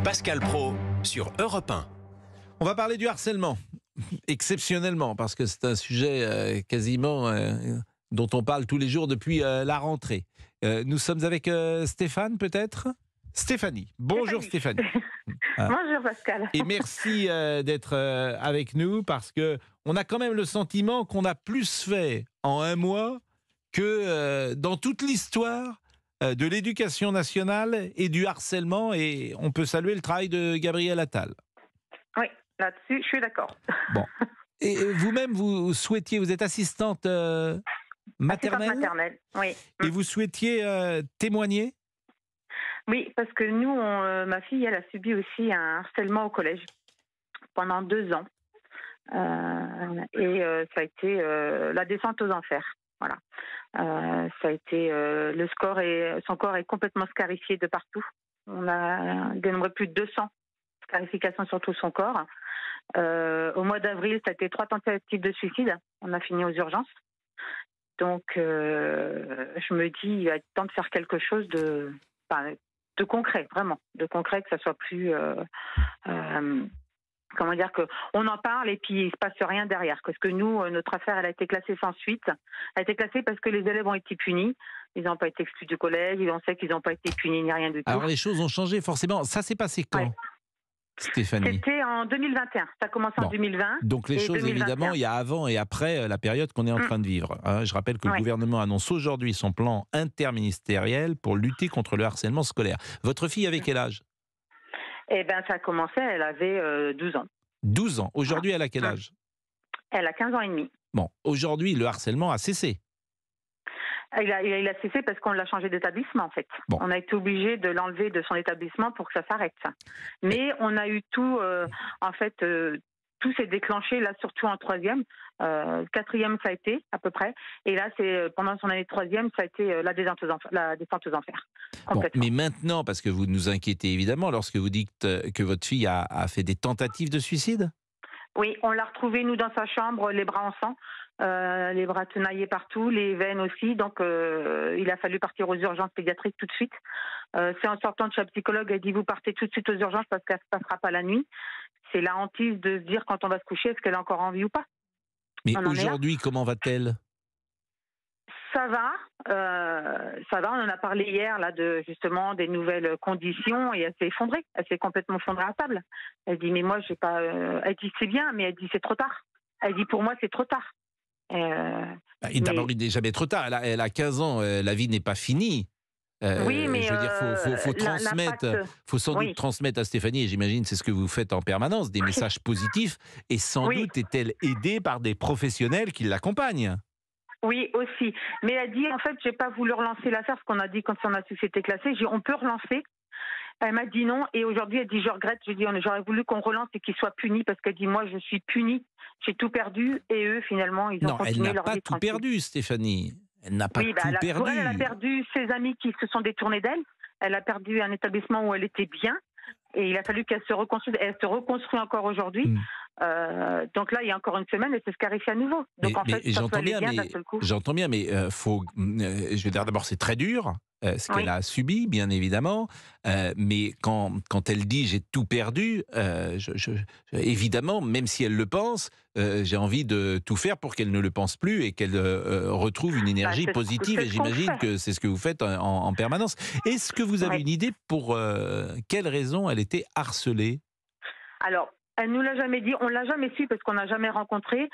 Pascal Praud sur Europe 1. On va parler du harcèlement, exceptionnellement, parce que c'est un sujet quasiment dont on parle tous les jours depuis la rentrée. Nous sommes avec Stéphane, peut-être ? Stéphanie. Bonjour Stéphanie. Bonjour Pascal. Et merci d'être avec nous, parce qu'on a quand même le sentiment qu'on a plus fait en un mois que dans toute l'histoire de l'éducation nationale et du harcèlement, et on peut saluer le travail de Gabriel Attal. Oui, là-dessus, je suis d'accord. Bon. Et vous-même, vous êtes assistante maternelle ? Assistante maternelle, oui. Et vous souhaitiez témoigner ? Oui, parce que nous, ma fille, elle a subi aussi un harcèlement au collège pendant 2 ans. Ça a été la descente aux enfers. Voilà. Ça a été son corps est complètement scarifié de partout. On a dénombré plus de 200 scarifications sur tout son corps. Au mois d'avril, ça a été 3 tentatives de suicide. On a fini aux urgences. Donc, je me dis, il va être temps de faire quelque chose de concret, vraiment, de concret, que ça soit plus, comment dire, que on en parle et puis il se passe rien derrière. Parce que nous, notre affaire, elle a été classée sans suite. Elle a été classée parce que les élèves ont été punis. Ils n'ont pas été exclus du collège. On sait qu'ils n'ont pas été punis ni rien du tout. Alors les choses ont changé, forcément. Ça s'est passé quand ? Ouais. Stéphanie. C'était en 2021. Ça a commencé en 2020. Donc les choses, 2021. Évidemment, il y a avant et après la période qu'on est en train de vivre. Je rappelle que le gouvernement annonce aujourd'hui son plan interministériel pour lutter contre le harcèlement scolaire. Votre fille avait quel âge ? Eh bien, ça a commencé, elle avait 12 ans. 12 ans. Aujourd'hui, elle a quel âge ? Elle a 15 ans et demi. Bon, aujourd'hui, le harcèlement a cessé. Il a cessé parce qu'on l'a changé d'établissement, en fait. Bon. On a été obligé de l'enlever de son établissement pour que ça s'arrête. Mais on a eu tout, tout s'est déclenché, là, surtout en 3e. 4e, ça a été, à peu près. Et là, pendant son année de 3e, ça a été la descente aux enfers. Bon, mais maintenant, parce que vous nous inquiétez évidemment, lorsque vous dites que votre fille a fait des tentatives de suicide ? Oui, on l'a retrouvée, nous, dans sa chambre, les bras en sang. Les bras tenaillés partout, les veines aussi. Donc, il a fallu partir aux urgences pédiatriques tout de suite. C'est en sortant de chez la psychologue, elle dit vous partez tout de suite aux urgences parce qu'elle ne se passera pas la nuit. C'est la hantise de se dire quand on va se coucher, est-ce qu'elle est encore en vie ou pas. Mais aujourd'hui, comment va-t-elle ? Ça va. On en a parlé hier là justement des nouvelles conditions et elle s'est effondrée. Elle s'est complètement effondrée à table. Elle dit mais moi j'ai pas. Elle dit c'est bien, mais elle dit c'est trop tard. Elle dit pour moi c'est trop tard. D'abord, il n'est jamais trop tard. Elle a 15 ans. La vie n'est pas finie. Oui, mais je veux dire, faut transmettre, faut sans doute transmettre à Stéphanie, et j'imagine c'est ce que vous faites en permanence, des messages positifs. Et sans doute est-elle aidée par des professionnels qui l'accompagnent. Oui, aussi. Mais elle dit, en fait, j'ai pas voulu relancer l'affaire, parce qu'on a dit quand on a su que c'était classé, j'ai dit, on peut relancer. Elle m'a dit non, et aujourd'hui, elle dit, je regrette. Je dis, j'aurais voulu qu'on relance et qu'ils soient punis, parce qu'elle dit, moi, je suis punie, j'ai tout perdu, et eux, finalement, ils ont continué leur vie. Elle n'a pas tout perdu, Stéphanie. Elle n'a pas tout perdu. Elle a perdu ses amis qui se sont détournés d'elle. Elle a perdu un établissement où elle était bien. Et il a fallu qu'elle se reconstruise. Elle se reconstruit encore aujourd'hui. Donc là, il y a encore une semaine, elle s'est scarifiée à nouveau. Donc j'entends bien, mais je veux dire, d'abord, c'est très dur. Ce qu'elle a subi, bien évidemment, mais quand elle dit j'ai tout perdu, évidemment, même si elle le pense, j'ai envie de tout faire pour qu'elle ne le pense plus et qu'elle retrouve une énergie positive, et j'imagine que c'est ce que vous faites en permanence. Est-ce que vous avez une idée pour quelle raison elle était harcelée ? Alors, elle nous l'a jamais dit, on l'a jamais su parce qu'on n'a jamais rencontré.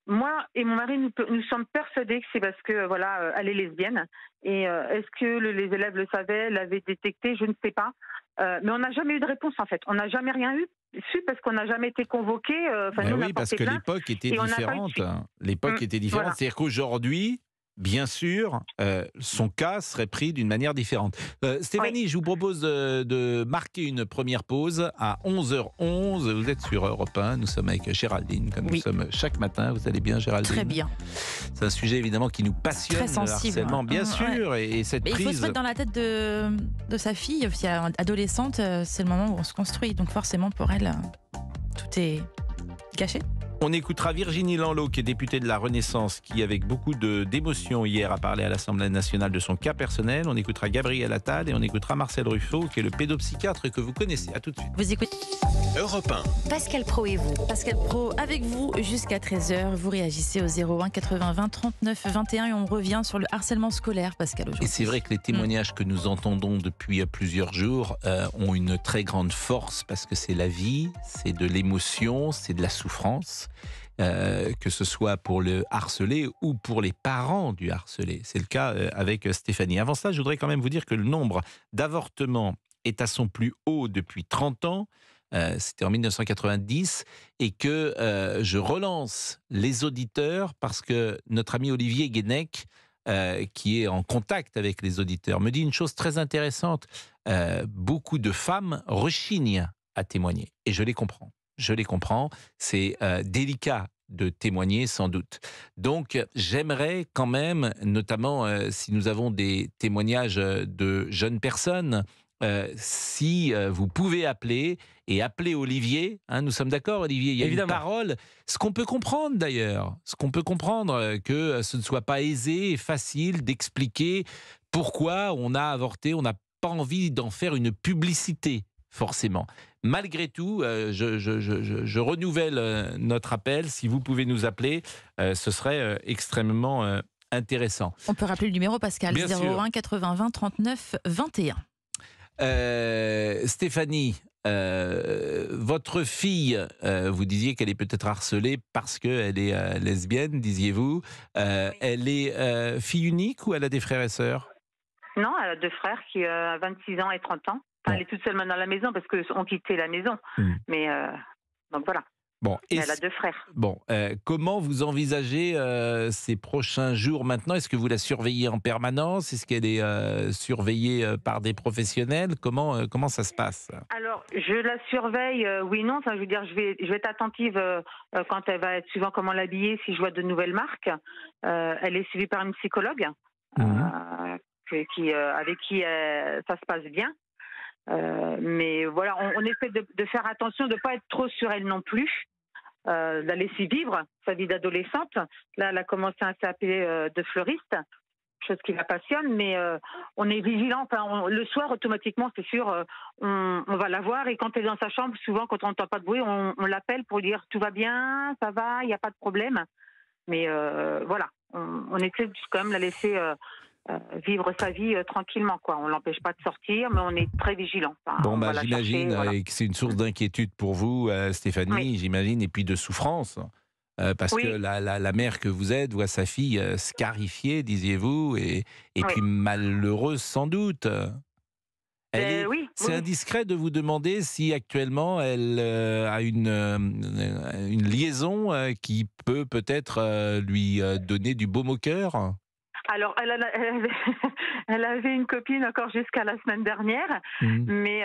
Moi et mon mari, nous sommes persuadés que c'est parce que elle est lesbienne. Et est-ce que les élèves le savaient, l'avaient détecté, je ne sais pas. Mais on n'a jamais eu de réponse en fait. On n'a jamais rien su parce qu'on n'a jamais été convoqués. Oui, parce que l'époque était différente. L'époque était différente. Voilà. C'est-à-dire qu'aujourd'hui, bien sûr, son cas serait pris d'une manière différente. Stéphanie, je vous propose de marquer une première pause à 11h11. Vous êtes sur Europe 1, nous sommes avec Géraldine, comme nous sommes chaque matin. Vous allez bien, Géraldine ? Très bien. C'est un sujet évidemment qui nous passionne, très sensible, le harcèlement, bien sûr. Et cette prise... Il faut se mettre dans la tête de sa fille, adolescente, c'est le moment où on se construit. Donc forcément, pour elle, tout est gâché. On écoutera Virginie Lanlot, qui est députée de la Renaissance, qui, avec beaucoup d'émotion hier, a parlé à l'Assemblée nationale de son cas personnel. On écoutera Gabriel Attal et on écoutera Marcel Ruffo, qui est le pédopsychiatre que vous connaissez. À tout de suite. Vous écoutez Europe 1. Pascal Praud et vous. Pascal Praud avec vous jusqu'à 13h. Vous réagissez au 01 80 20 39 21 et on revient sur le harcèlement scolaire, Pascal, aujourd'hui. Et c'est vrai que les témoignages que nous entendons depuis plusieurs jours ont une très grande force parce que c'est la vie, c'est de l'émotion, c'est de la souffrance. Que ce soit pour le harcelé ou pour les parents du harcelé. C'est le cas avec Stéphanie. Avant ça, je voudrais quand même vous dire que le nombre d'avortements est à son plus haut depuis 30 ans. C'était en 1990. Et que je relance les auditeurs parce que notre ami Olivier Guénec, qui est en contact avec les auditeurs, me dit une chose très intéressante. Beaucoup de femmes rechignent à témoigner. Et je les comprends. Je les comprends, c'est délicat de témoigner sans doute. Donc j'aimerais quand même, notamment si nous avons des témoignages de jeunes personnes, si vous pouvez appeler et appeler Olivier, hein, nous sommes d'accord Olivier, il y a une parole, ce qu'on peut comprendre d'ailleurs, que ce ne soit pas aisé et facile d'expliquer pourquoi on a avorté, on n'a pas envie d'en faire une publicité. Forcément. Malgré tout, je renouvelle notre appel. Si vous pouvez nous appeler, ce serait extrêmement intéressant. On peut rappeler le numéro, Pascal, Bien 01 80 20 39 21. Stéphanie, votre fille, vous disiez qu'elle est peut-être harcelée parce qu'elle est lesbienne, disiez-vous. Elle est fille unique ou elle a des frères et sœurs? Non, elle a 2 frères qui ont 26 ans et 30 ans. Elle est toute seule maintenant à la maison parce qu'on quittait la maison. Mais donc voilà. Bon, et elle a 2 frères. Bon, comment vous envisagez ces prochains jours maintenant? Est-ce que vous la surveillez en permanence? Est-ce qu'elle est surveillée par des professionnels? Comment ça se passe? Alors, je la surveille, oui, non. Enfin, je veux dire, je vais être attentive quand elle va être, suivant comment l'habiller, si je vois de nouvelles marques. Elle est suivie par une psychologue avec qui ça se passe bien. Mais voilà, on essaie de faire attention, de ne pas être trop sur elle non plus, de la laisser vivre sa vie d'adolescente. Là, elle a commencé un CAP de fleuriste, chose qui la passionne, mais on est vigilant. Enfin, le soir, automatiquement, c'est sûr, on va la voir, et quand elle est dans sa chambre, souvent, quand on n'entend pas de bruit, on l'appelle pour dire tout va bien, ça va, il n'y a pas de problème. Mais voilà, on essaie quand même de la laisser vivre sa vie tranquillement, quoi. On l'empêche pas de sortir, mais on est très vigilant. Enfin, bon, j'imagine que c'est une source d'inquiétude pour vous, Stéphanie, j'imagine, et puis de souffrance. Parce que la mère que vous êtes voit sa fille scarifiée, disiez-vous, et puis malheureuse sans doute. C'est indiscret de vous demander si actuellement elle a une liaison qui peut peut-être lui donner du baume au cœur. Alors, elle avait une copine encore jusqu'à la semaine dernière, mais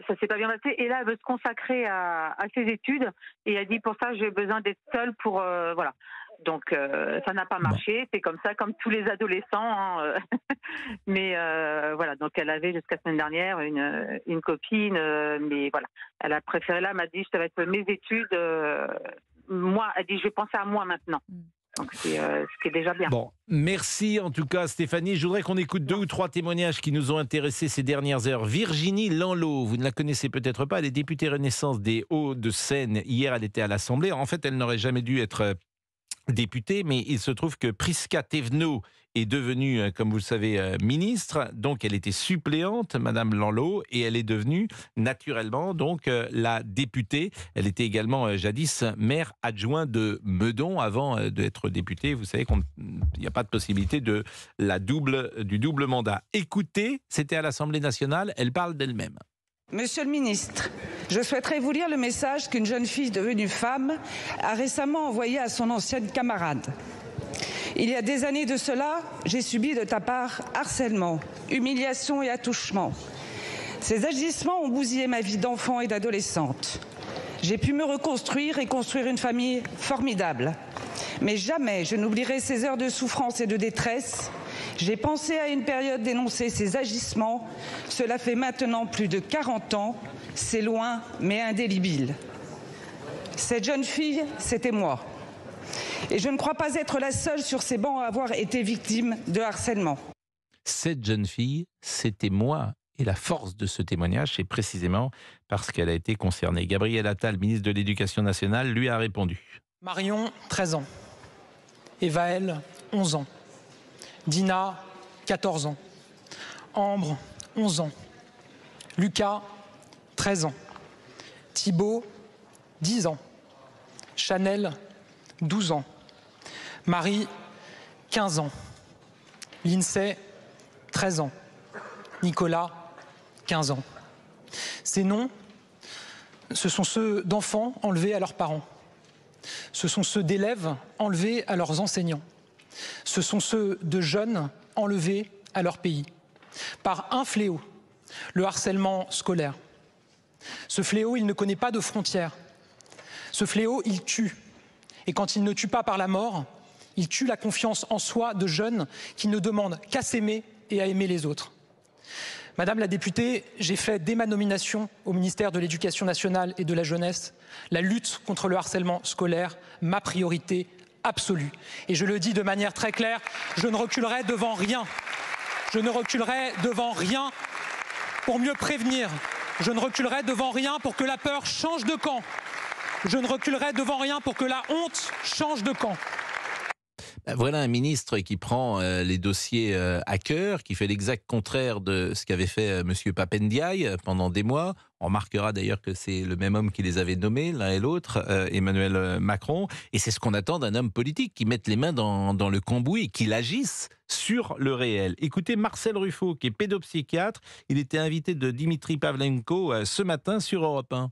ça s'est pas bien passé. Et là, elle veut se consacrer à ses études. Et elle dit, pour ça, j'ai besoin d'être seule pour... voilà. Donc, ça n'a pas marché. C'est comme ça, comme tous les adolescents. Hein. Mais voilà, donc elle avait jusqu'à la semaine dernière une copine. Mais voilà, elle a préféré là, elle m'a dit, ça va être mes études. Moi, elle dit, je vais penser à moi maintenant. Donc c'est ce qui est déjà bien. Bon, merci en tout cas Stéphanie. Je voudrais qu'on écoute 2 ou 3 témoignages qui nous ont intéressés ces dernières heures. Virginie Lanlot, vous ne la connaissez peut-être pas, elle est députée Renaissance des Hauts-de-Seine. Hier, elle était à l'Assemblée. En fait, elle n'aurait jamais dû être députée, mais il se trouve que Prisca Thévenot est devenue, comme vous le savez, ministre. Donc, elle était suppléante, Madame Lanlot, et elle est devenue naturellement donc la députée. Elle était également jadis maire adjoint de Meudon avant d'être députée. Vous savez qu'il n'y a pas de possibilité du double mandat. Écoutez, c'était à l'Assemblée nationale, elle parle d'elle-même. Monsieur le ministre, je souhaiterais vous lire le message qu'une jeune fille devenue femme a récemment envoyé à son ancienne camarade. Il y a des années de cela, j'ai subi de ta part harcèlement, humiliation et attouchement. Ces agissements ont bousillé ma vie d'enfant et d'adolescente. J'ai pu me reconstruire et construire une famille formidable. Mais jamais je n'oublierai ces heures de souffrance et de détresse. J'ai pensé à une période d'énoncer ces agissements. Cela fait maintenant plus de 40 ans. C'est loin, mais indélébile. Cette jeune fille, c'était moi. Et je ne crois pas être la seule sur ces bancs à avoir été victime de harcèlement. Cette jeune fille, c'était moi. Et la force de ce témoignage, c'est précisément parce qu'elle a été concernée. Gabriel Attal, ministre de l'Éducation nationale, lui a répondu. Marion, 13 ans. Evaël, 11 ans. Dina, 14 ans. Ambre, 11 ans. Lucas, 13 ans. Thibaut, 10 ans. Chanel, 12 ans. Marie, 15 ans. Lindsay, 13 ans. Nicolas, 15 ans. Ces noms, ce sont ceux d'enfants enlevés à leurs parents. Ce sont ceux d'élèves enlevés à leurs enseignants. Ce sont ceux de jeunes enlevés à leur pays. Par un fléau, le harcèlement scolaire. Ce fléau, il ne connaît pas de frontières. Ce fléau, il tue. Et quand il ne tue pas par la mort, il tue la confiance en soi de jeunes qui ne demandent qu'à s'aimer et à aimer les autres. Madame la députée, j'ai fait dès ma nomination au ministère de l'Éducation nationale et de la jeunesse la lutte contre le harcèlement scolaire, ma priorité absolue. Et je le dis de manière très claire, je ne reculerai devant rien. Je ne reculerai devant rien pour mieux prévenir. Je ne reculerai devant rien pour que la peur change de camp. Je ne reculerai devant rien pour que la honte change de camp. Voilà un ministre qui prend les dossiers à cœur, qui fait l'exact contraire de ce qu'avait fait M. Papendiaï pendant des mois. On remarquera d'ailleurs que c'est le même homme qui les avait nommés, l'un et l'autre, Emmanuel Macron. Et c'est ce qu'on attend d'un homme politique, qui mette les mains dans le cambouis et qu'il agisse sur le réel. Écoutez Marcel Ruffo, qui est pédopsychiatre. Il était invité de Dimitri Pavlenko ce matin sur Europe 1.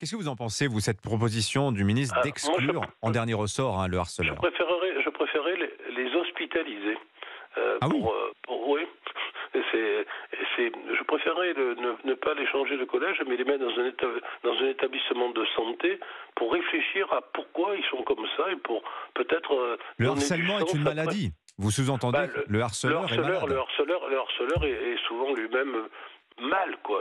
Qu'est-ce que vous en pensez, vous, cette proposition du ministre d'exclure en dernier ressort le harceleur? Je préférerais les hospitaliser. Oui. Je préférerais ne pas les changer de collège, mais les mettre dans un établissement de santé pour réfléchir à pourquoi ils sont comme ça et pour peut-être... Le harcèlement est une maladie. Vous sous-entendez que le harceleur est malade. Le harceleur est souvent lui-même mal, quoi.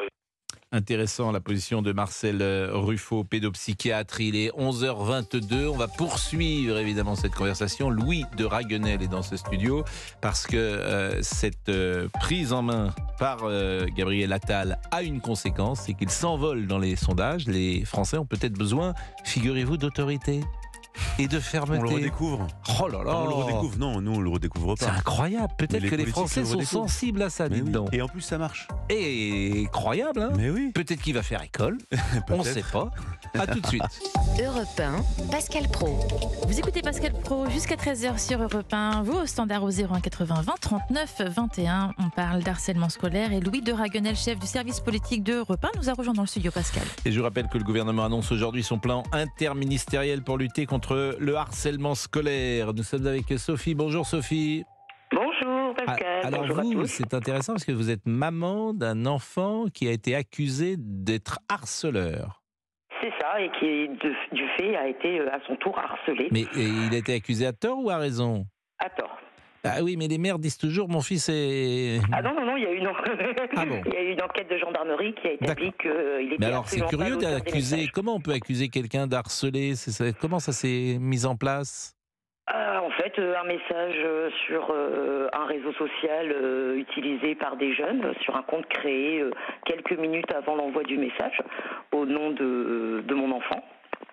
Intéressant la position de Marcel Ruffo, pédopsychiatre. Il est 11h22. On va poursuivre évidemment cette conversation. Louis de Raguenel est dans ce studio parce que cette prise en main par Gabriel Attal a une conséquence, c'est qu'il s'envole dans les sondages. Les Français ont peut-être besoin, figurez-vous, d'autorité et de fermeté. On le redécouvre. Oh là là. On le redécouvre. Non, nous on le redécouvre pas. C'est incroyable. Peut-être que les Français sont sensibles à ça, dites donc. Et en plus ça marche. Et incroyable, hein. Mais oui. Peut-être qu'il va faire école. On ne sait pas. À tout de suite. Europe 1, Pascal Praud. Vous écoutez Pascal Praud jusqu'à 13h sur Europe 1. Vous au standard au 01 80 20 39 21. On parle d'harcèlement scolaire et Louis de Raguenel, chef du service politique de Europe 1, nous a rejoint dans le studio, Pascal. Et je vous rappelle que le gouvernement annonce aujourd'hui son plan interministériel pour lutter contre le harcèlement scolaire. Nous sommes avec Sophie. Bonjour Sophie. Bonjour Pascal. Alors bonjour vous, à tous. c'est intéressant parce que vous êtes maman d'un enfant qui a été accusé d'être harceleur. C'est ça, et qui du fait a été à son tour harcelé. Mais il a été accusé à tort ou à raison? À tort. Ah oui, mais les mères disent toujours mon fils est... Ah non, il y a eu une... bon. Il y a eu une enquête de gendarmerie qui a établi qu'il était... Mais alors c'est curieux absolument pas l'auteur des d'accuser... messages. Comment on peut accuser quelqu'un d'harceler? Comment ça s'est mis en place? En fait, un message sur un réseau social utilisé par des jeunes, sur un compte créé quelques minutes avant l'envoi du message, au nom de mon enfant.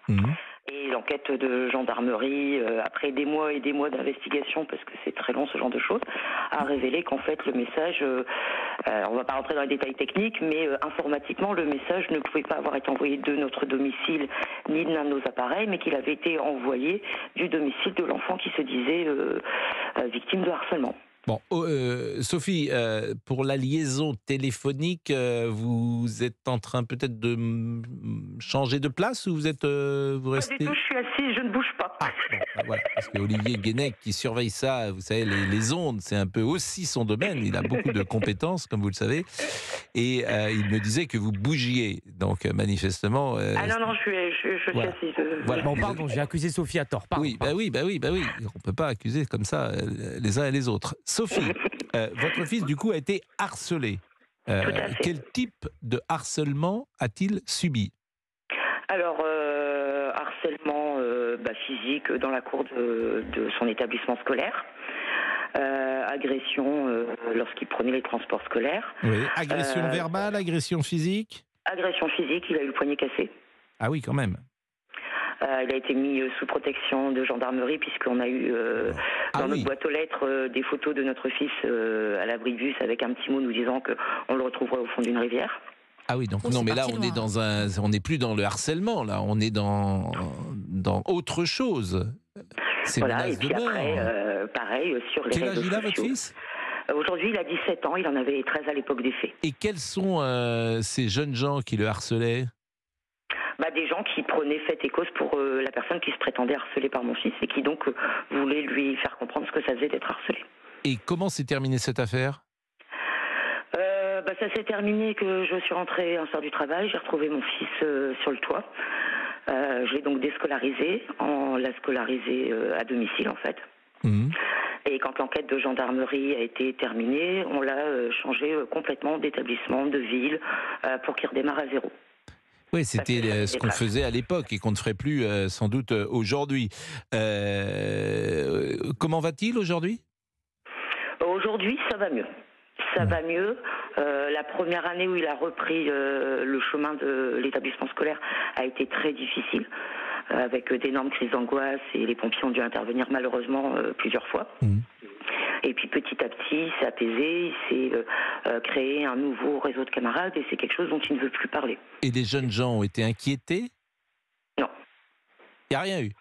Mmh. Et l'enquête de gendarmerie, après des mois et des mois d'investigation, parce que c'est très long ce genre de choses, a révélé qu'en fait le message, on ne va pas rentrer dans les détails techniques, mais informatiquement le message ne pouvait pas avoir été envoyé de notre domicile ni de l'un de nos appareils, mais qu'il avait été envoyé du domicile de l'enfant qui se disait victime de harcèlement. Bon, Sophie, pour la liaison téléphonique, vous êtes en train peut-être de changer de place ou vous restez... Pas du tout, je suis assise, je ne bouge pas. Ah, bon, ben voilà, parce que Olivier Guénec qui surveille ça, vous savez, les ondes, c'est un peu aussi son domaine, il a beaucoup de compétences, comme vous le savez, et il me disait que vous bougiez, donc manifestement... non, je suis voilà. assise. Voilà. Bon, pardon, j'ai accusé Sophie à tort. Pardon. Oui, bah oui. On peut pas accuser comme ça les uns et les autres. Sophie, votre fils, du coup, a été harcelé. Tout à fait. Quel type de harcèlement a-t-il subi? Alors, harcèlement harcèlement physique dans la cour de son établissement scolaire. Agression lorsqu'il prenait les transports scolaires. Oui. Agression verbale, agression physique? Agression physique, il a eu le poignet cassé. Ah oui, quand même. Il a été mis sous protection de gendarmerie puisqu'on a eu dans notre boîte aux lettres des photos de notre fils à l'abri de bus avec un petit mot nous disant qu'on le retrouverait au fond d'une rivière. Ah oui, donc non, mais là on est on n'est plus dans le harcèlement, là, on est dans autre chose. C'est voilà, menace et puis de mort. après, pareil sur les réseaux sociaux. Quel âge il a, votre fils? Aujourd'hui, il a 17 ans, il en avait 13 à l'époque des faits. Et quels sont ces jeunes gens qui le harcelaient? Des gens qui prenaient fait et cause pour la personne qui se prétendait harcelée par mon fils et qui donc voulaient lui faire comprendre ce que ça faisait d'être harcelé. Et comment s'est terminée cette affaire? Ça s'est terminé que je suis rentrée un soir du travail, j'ai retrouvé mon fils sur le toit. Je l'ai donc déscolarisé, on l'a scolarisé à domicile en fait. Mmh. Et quand l'enquête de gendarmerie a été terminée, on l'a changé complètement d'établissement, de ville, pour qu'il redémarre à zéro. Oui, c'était ce qu'on faisait à l'époque et qu'on ne ferait plus sans doute aujourd'hui. Comment va-t-il aujourd'hui? Aujourd'hui, ça va mieux. Ça va mieux. La première année où il a repris le chemin de l'établissement scolaire a été très difficile, avec d'énormes crises d'angoisse et les pompiers ont dû intervenir malheureusement plusieurs fois. Mmh. Et puis petit à petit, il s'est apaisé, il s'est créé un nouveau réseau de camarades et c'est quelque chose dont il ne veut plus parler. Et les jeunes gens ont été inquiétés? Non. Il n'y a rien eu?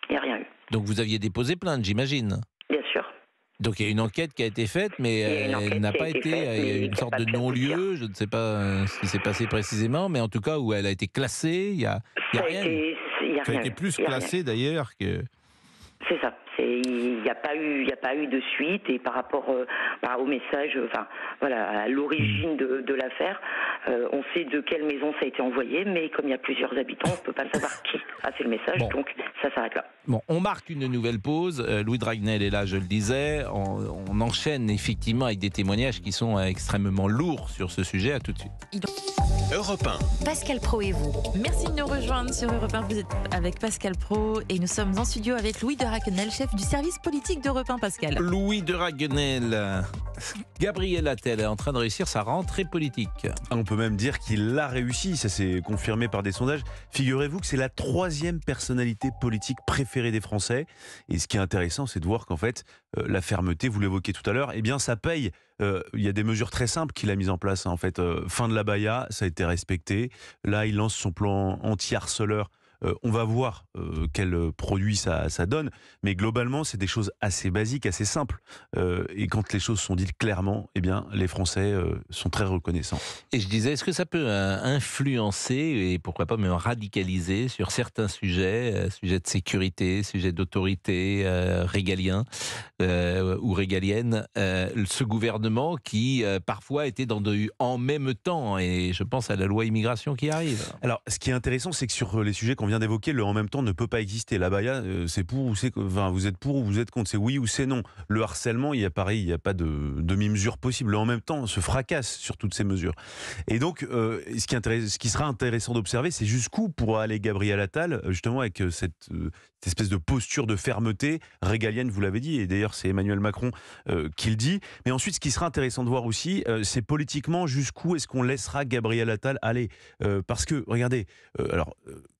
Il n'y a rien eu. Donc vous aviez déposé plainte, j'imagine? Bien sûr. Donc il y a une enquête qui a été faite, mais elle n'a pas été, il y a une sorte de non-lieu, je ne sais pas ce qui s'est passé précisément, mais en tout cas où elle a été classée, il n'y a rien. Ça a été plus classé d'ailleurs que... C'est ça. Il n'y a pas eu de suite et par rapport au message, à l'origine de l'affaire, on sait de quelle maison ça a été envoyé, mais comme il y a plusieurs habitants, on ne peut pas savoir qui a fait le message, donc ça s'arrête là. Bon, on marque une nouvelle pause. Louis de Raguenel est là, je le disais. On enchaîne effectivement avec des témoignages qui sont extrêmement lourds sur ce sujet. À tout de suite. Europe 1. Pascal Praud et vous. Merci de nous rejoindre sur Europe 1. Vous êtes avec Pascal Praud et nous sommes en studio avec Louis de Raguenel, chef du service politique d'Europe 1. Pascal. Louis de Raguenel. Gabriel Attal est en train de réussir sa rentrée politique. On peut même dire qu'il l'a réussi, ça s'est confirmé par des sondages. Figurez-vous que c'est la 3e personnalité politique préférée des Français. Et ce qui est intéressant, c'est de voir qu'en fait, la fermeté, vous l'évoquiez tout à l'heure, eh bien ça paye. Il y a des mesures très simples qu'il a mises en place. En fait, fin de la baya, ça a été respecté. Là, il lance son plan anti-harceleur. On va voir quel produit ça donne, mais globalement c'est des choses assez basiques, assez simples, et quand les choses sont dites clairement, eh bien les Français sont très reconnaissants. Et je disais, est-ce que ça peut influencer et pourquoi pas même radicaliser sur certains sujets, sujets de sécurité, sujets d'autorité régalien ou régalienne, ce gouvernement qui parfois était dans en même temps, et je pense à la loi immigration qui arrive. Alors ce qui est intéressant, c'est que sur les sujets qu'on vient d'évoquer, le en même temps ne peut pas exister. La baya, c'est pour ou c'est, vous êtes pour ou vous êtes contre, c'est oui ou c'est non. Le harcèlement, il y a pas de demi-mesure possible. Le en même temps se fracasse sur toutes ces mesures. Et donc, ce qui sera intéressant d'observer, c'est jusqu'où pourra aller Gabriel Attal, justement avec cette espèce de posture de fermeté régalienne, vous l'avez dit, et d'ailleurs c'est Emmanuel Macron qui le dit. Mais ensuite, ce qui sera intéressant de voir aussi, c'est politiquement jusqu'où est-ce qu'on laissera Gabriel Attal aller. Parce que, regardez,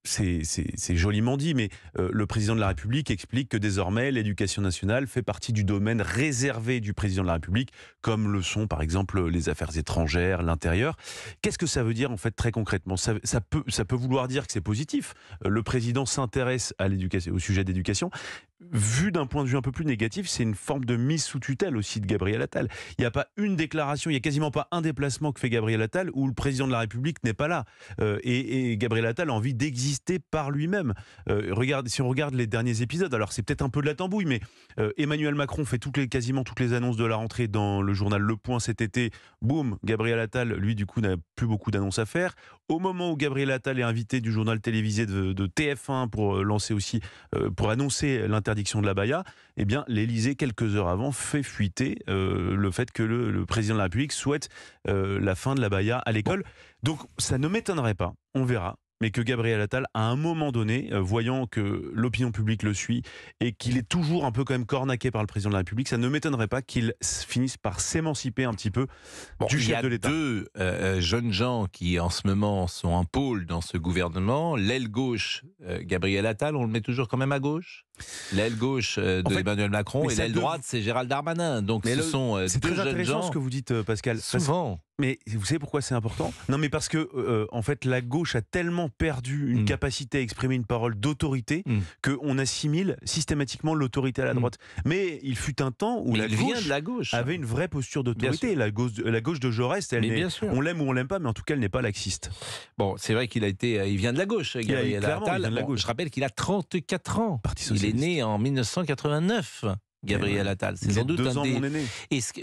c'est joliment dit, mais le président de la République explique que désormais l'éducation nationale fait partie du domaine réservé du président de la République, comme le sont par exemple les affaires étrangères, l'intérieur. Qu'est-ce que ça veut dire en fait très concrètement? Ça peut vouloir dire que c'est positif. Le président s'intéresse à l'éducation, au sujet d'éducation. Vu d'un point de vue un peu plus négatif, c'est une forme de mise sous tutelle aussi de Gabriel Attal. Il n'y a pas une déclaration, il n'y a quasiment pas un déplacement que fait Gabriel Attal où le président de la République n'est pas là. Et Gabriel Attal a envie d'exister par lui-même. Si on regarde les derniers épisodes, alors c'est peut-être un peu de la tambouille, mais Emmanuel Macron fait quasiment toutes les annonces de la rentrée dans le journal Le Point cet été. Boum, Gabriel Attal, lui, du coup, n'a plus beaucoup d'annonces à faire. Au moment où Gabriel Attal est invité du journal télévisé de TF1 pour lancer aussi, pour annoncer l'interdiction de la baya, eh bien, l'Élysée, quelques heures avant, fait fuiter le fait que le président de la République souhaite la fin de la baya à l'école. Donc, ça ne m'étonnerait pas, on verra, mais que Gabriel Attal, à un moment donné, voyant que l'opinion publique le suit et qu'il est toujours un peu quand même cornaqué par le président de la République, ça ne m'étonnerait pas qu'il finisse par s'émanciper un petit peu du chef de l'État. Il y a deux jeunes gens qui, en ce moment, sont en pôle dans ce gouvernement. L'aile gauche, Gabriel Attal, on le met toujours quand même à gauche. L'aile gauche Emmanuel Macron et l'aile droite, c'est Gérald Darmanin. Donc mais ce sont c'est deux très jeunes intéressant gens. ce que vous dites, Pascal. Souvent. Mais vous savez pourquoi c'est important ? Non, mais parce que en fait, la gauche a tellement perdu une capacité à exprimer une parole d'autorité qu'on assimile systématiquement l'autorité à la droite. Mais il fut un temps où la gauche avait une vraie posture d'autorité. La gauche de Jaurès, on l'aime ou on l'aime pas, mais en tout cas, elle n'est pas laxiste. Bon, c'est vrai qu'il vient de la gauche, Gabriel Attal. Je rappelle qu'il a 34 ans. Il est né en 1989. Gabriel Attal, c'est sans doute un des... aîné.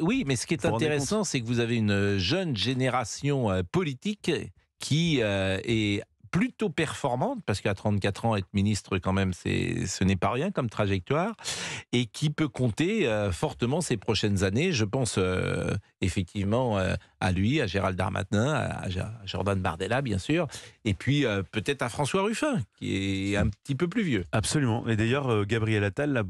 Oui, mais ce qui est intéressant, c'est que vous avez une jeune génération politique qui est plutôt performante, parce qu'à 34 ans, être ministre, quand même, ce n'est pas rien comme trajectoire, et qui peut compter fortement ces prochaines années. Je pense effectivement à lui, à Gérald Darmanin, à Jordan Bardella, bien sûr, et puis peut-être à François Ruffin, qui est un petit peu plus vieux. Absolument. Et d'ailleurs, Gabriel Attal, là,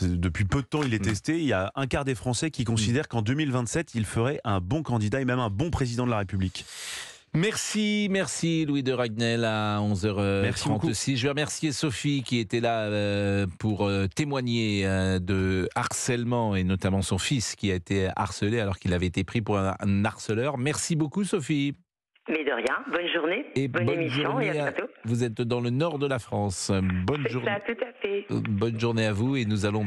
depuis peu de temps, il est testé. Il y a un quart des Français qui considèrent qu'en 2027, il ferait un bon candidat et même un bon président de la République. Merci Louis de Ragnel à 11h36. Je vais remercier Sophie qui était là pour témoigner de harcèlement et notamment son fils qui a été harcelé alors qu'il avait été pris pour un harceleur. Merci beaucoup Sophie. Mais de rien, bonne journée, et bonne émission journée et à bientôt. Vous êtes dans le nord de la France. Bonne journée. Ça, tout à fait. Bonne journée à vous et nous allons